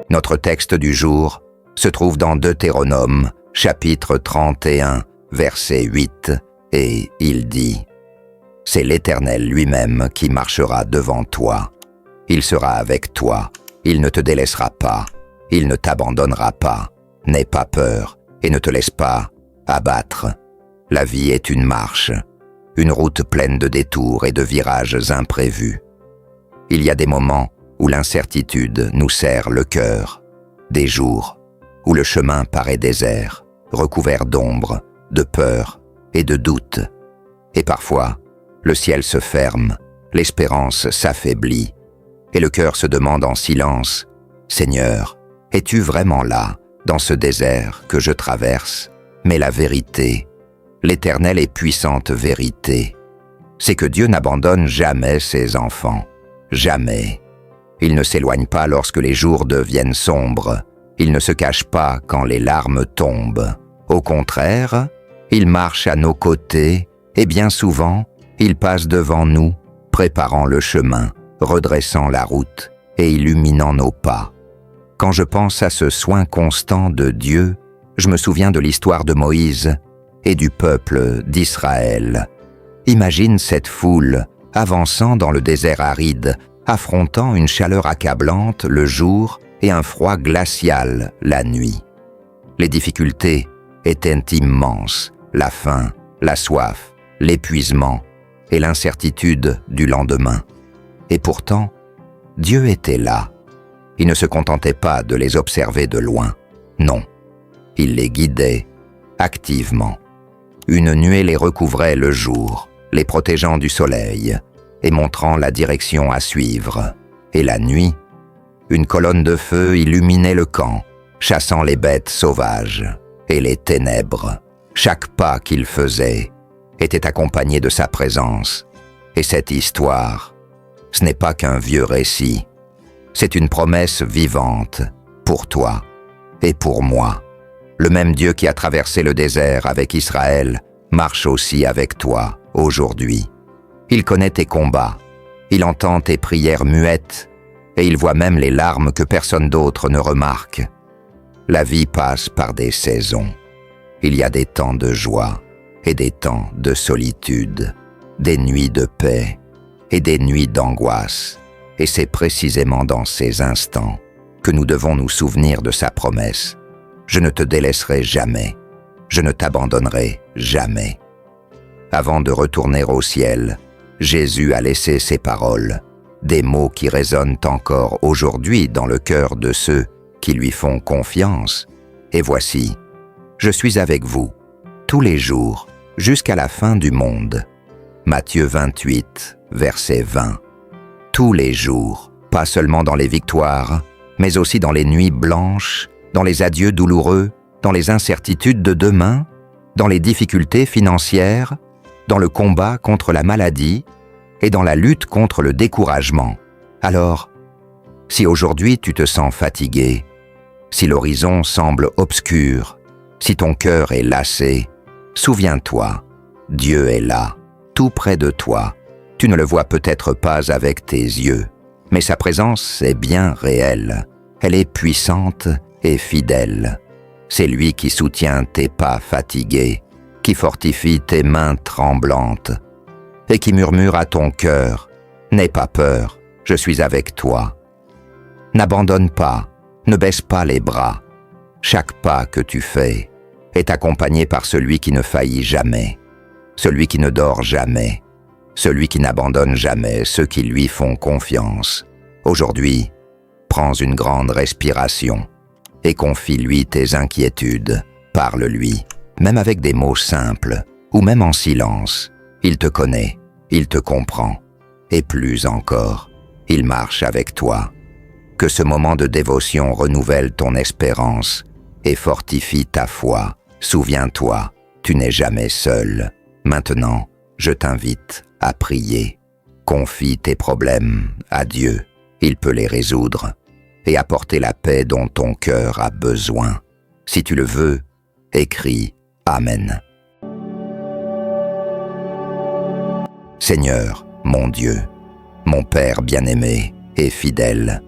Notre texte du jour se trouve dans Deutéronome, chapitre 31, verset 8, et il dit « C'est l'Éternel lui-même qui marchera devant toi. Il sera avec toi, il ne te délaissera pas, il ne t'abandonnera pas. N'aie pas peur et ne te laisse pas abattre. La vie est une marche, une route pleine de détours et de virages imprévus. Il y a des moments où l'incertitude nous serre le cœur, des jours où le chemin paraît désert, recouvert d'ombre, de peur et de doute. Et parfois, le ciel se ferme, l'espérance s'affaiblit, et le cœur se demande en silence, « Seigneur, es-tu vraiment là, dans ce désert que je traverse ?» Mais la vérité, l'éternelle et puissante vérité, c'est que Dieu n'abandonne jamais ses enfants, jamais. Il ne s'éloigne pas lorsque les jours deviennent sombres, il ne se cache pas quand les larmes tombent. Au contraire, il marche à nos côtés et bien souvent, il passe devant nous, préparant le chemin, redressant la route et illuminant nos pas. Quand je pense à ce soin constant de Dieu, je me souviens de l'histoire de Moïse et du peuple d'Israël. Imagine cette foule avançant dans le désert aride, affrontant une chaleur accablante le jour et un froid glacial la nuit. Les difficultés étaient immenses, la faim, la soif, l'épuisement et l'incertitude du lendemain. Et pourtant, Dieu était là. Il ne se contentait pas de les observer de loin. Non, il les guidait activement. Une nuée les recouvrait le jour, les protégeant du soleil et montrant la direction à suivre. Et la nuit, une colonne de feu illuminait le camp, chassant les bêtes sauvages et les ténèbres. Chaque pas qu'il faisait était accompagné de sa présence. Et cette histoire, ce n'est pas qu'un vieux récit. C'est une promesse vivante pour toi et pour moi. Le même Dieu qui a traversé le désert avec Israël marche aussi avec toi aujourd'hui. Il connaît tes combats, il entend tes prières muettes et il voit même les larmes que personne d'autre ne remarque. La vie passe par des saisons. Il y a des temps de joie et des temps de solitude, des nuits de paix et des nuits d'angoisse. Et c'est précisément dans ces instants que nous devons nous souvenir de sa promesse. Je ne te délaisserai jamais, je ne t'abandonnerai jamais. Avant de retourner au ciel, Jésus a laissé ces paroles, des mots qui résonnent encore aujourd'hui dans le cœur de ceux qui lui font confiance. Et voici, je suis avec vous, tous les jours, jusqu'à la fin du monde. Matthieu 28, verset 20. Tous les jours, pas seulement dans les victoires, mais aussi dans les nuits blanches, dans les adieux douloureux, dans les incertitudes de demain, dans les difficultés financières, dans le combat contre la maladie et dans la lutte contre le découragement. Alors, si aujourd'hui tu te sens fatigué, si l'horizon semble obscur, si ton cœur est lassé, souviens-toi, Dieu est là, tout près de toi. Tu ne le vois peut-être pas avec tes yeux, mais sa présence est bien réelle. Elle est puissante et fidèle. C'est lui qui soutient tes pas fatigués, qui fortifie tes mains tremblantes et qui murmure à ton cœur « N'aie pas peur, je suis avec toi. » N'abandonne pas, ne baisse pas les bras. Chaque pas que tu fais est accompagné par celui qui ne faillit jamais, celui qui ne dort jamais, celui qui n'abandonne jamais ceux qui lui font confiance. Aujourd'hui, prends une grande respiration et confie-lui tes inquiétudes. Parle-lui, même avec des mots simples ou même en silence. Il te connaît, il te comprend et plus encore, il marche avec toi. Que ce moment de dévotion renouvelle ton espérance et fortifie ta foi. Souviens-toi, tu n'es jamais seul. Maintenant, je t'invite à prier. Confie tes problèmes à Dieu. Il peut les résoudre et apporter la paix dont ton cœur a besoin. Si tu le veux, écris Amen. Seigneur, mon Dieu, mon Père bien-aimé et fidèle,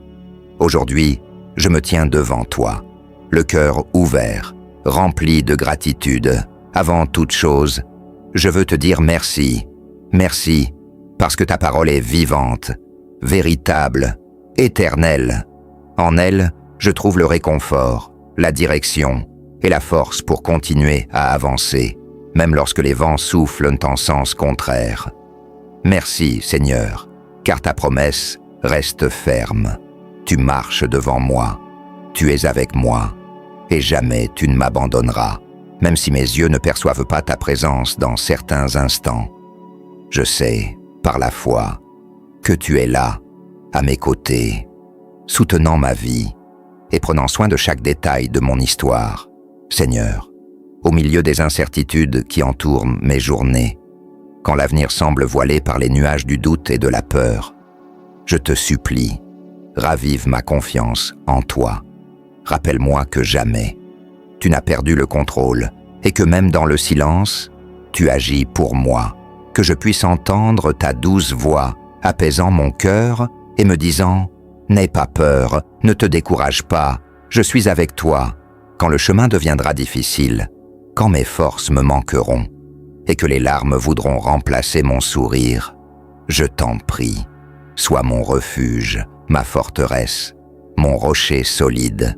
aujourd'hui, je me tiens devant toi, le cœur ouvert, rempli de gratitude. Avant toute chose, je veux te dire merci. Merci, parce que ta parole est vivante, véritable, éternelle. En elle, je trouve le réconfort, la direction et la force pour continuer à avancer, même lorsque les vents soufflent en sens contraire. Merci, Seigneur, car ta promesse reste ferme. Tu marches devant moi, tu es avec moi, et jamais tu ne m'abandonneras, même si mes yeux ne perçoivent pas ta présence dans certains instants. Je sais, par la foi, que tu es là, à mes côtés, soutenant ma vie et prenant soin de chaque détail de mon histoire. Seigneur, au milieu des incertitudes qui entourent mes journées, quand l'avenir semble voilé par les nuages du doute et de la peur, je te supplie, ravive ma confiance en toi. Rappelle-moi que jamais tu n'as perdu le contrôle et que même dans le silence, tu agis pour moi, que je puisse entendre ta douce voix apaisant mon cœur et me disant « N'aie pas peur, ne te décourage pas, je suis avec toi. Quand le chemin deviendra difficile, quand mes forces me manqueront et que les larmes voudront remplacer mon sourire, je t'en prie, sois mon refuge, ma forteresse, mon rocher solide.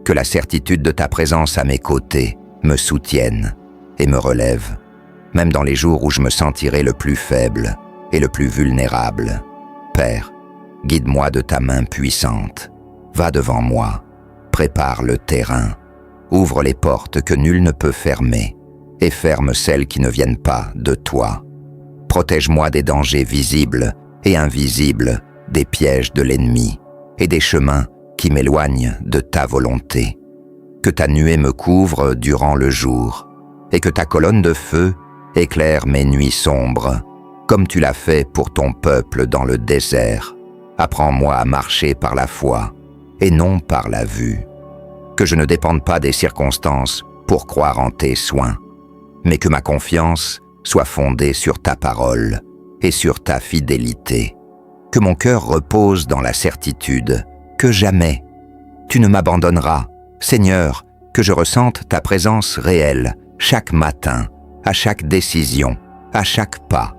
Que la certitude de ta présence à mes côtés me soutienne et me relève, même dans les jours où je me sentirai le plus faible et le plus vulnérable. Père, guide-moi de ta main puissante, va devant moi, prépare le terrain, ouvre les portes que nul ne peut fermer et ferme celles qui ne viennent pas de toi. Protège-moi des dangers visibles et invisibles, des pièges de l'ennemi et des chemins qui m'éloignent de ta volonté. Que ta nuée me couvre durant le jour et que ta colonne de feu éclaire mes nuits sombres, comme tu l'as fait pour ton peuple dans le désert. Apprends-moi à marcher par la foi et non par la vue. Que je ne dépende pas des circonstances pour croire en tes soins, mais que ma confiance soit fondée sur ta parole et sur ta fidélité. Que mon cœur repose dans la certitude que jamais tu ne m'abandonneras. Seigneur, que je ressente ta présence réelle chaque matin, à chaque décision, à chaque pas.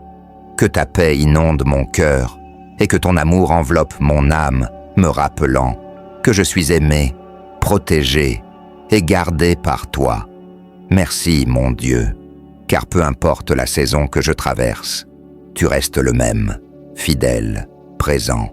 Que ta paix inonde mon cœur et que ton amour enveloppe mon âme, me rappelant que je suis aimé, protégé et gardé par toi. Merci, mon Dieu, car peu importe la saison que je traverse, tu restes le même, fidèle, présent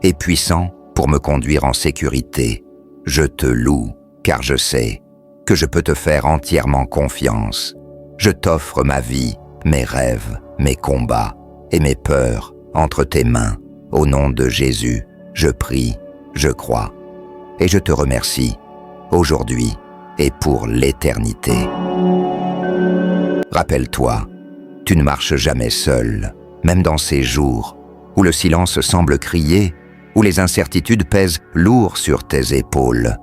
et puissant pour me conduire en sécurité. Je te loue, car je sais que je peux te faire entièrement confiance. Je t'offre ma vie, mes rêves, mes combats et mes peurs entre tes mains. Au nom de Jésus, je prie, je crois, et je te remercie, aujourd'hui et pour l'éternité. Rappelle-toi, tu ne marches jamais seul, même dans ces jours où le silence semble crier, où les incertitudes pèsent lourd sur tes épaules.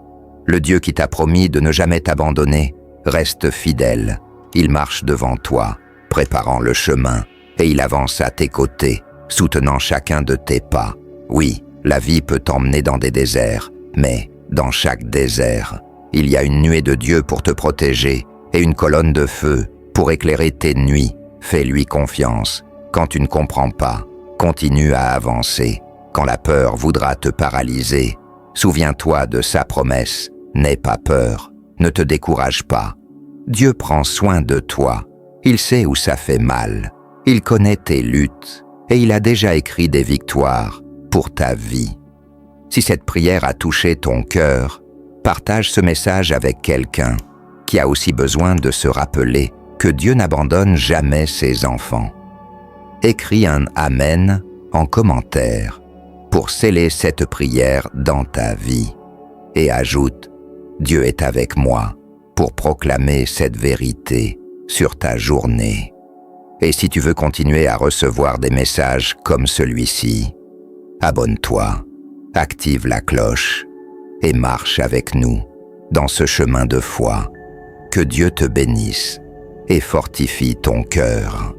Le Dieu qui t'a promis de ne jamais t'abandonner reste fidèle. Il marche devant toi, préparant le chemin, et il avance à tes côtés, soutenant chacun de tes pas. Oui, la vie peut t'emmener dans des déserts, mais dans chaque désert, il y a une nuée de Dieu pour te protéger et une colonne de feu pour éclairer tes nuits. Fais-lui confiance. Quand tu ne comprends pas, continue à avancer. Quand la peur voudra te paralyser, souviens-toi de sa promesse. N'aie pas peur, ne te décourage pas. Dieu prend soin de toi. Il sait où ça fait mal. Il connaît tes luttes et il a déjà écrit des victoires pour ta vie. Si cette prière a touché ton cœur, partage ce message avec quelqu'un qui a aussi besoin de se rappeler que Dieu n'abandonne jamais ses enfants. Écris un Amen en commentaire pour sceller cette prière dans ta vie et ajoute « Dieu est avec moi » pour proclamer cette vérité sur ta journée. Et si tu veux continuer à recevoir des messages comme celui-ci, abonne-toi, active la cloche et marche avec nous dans ce chemin de foi. Que Dieu te bénisse et fortifie ton cœur.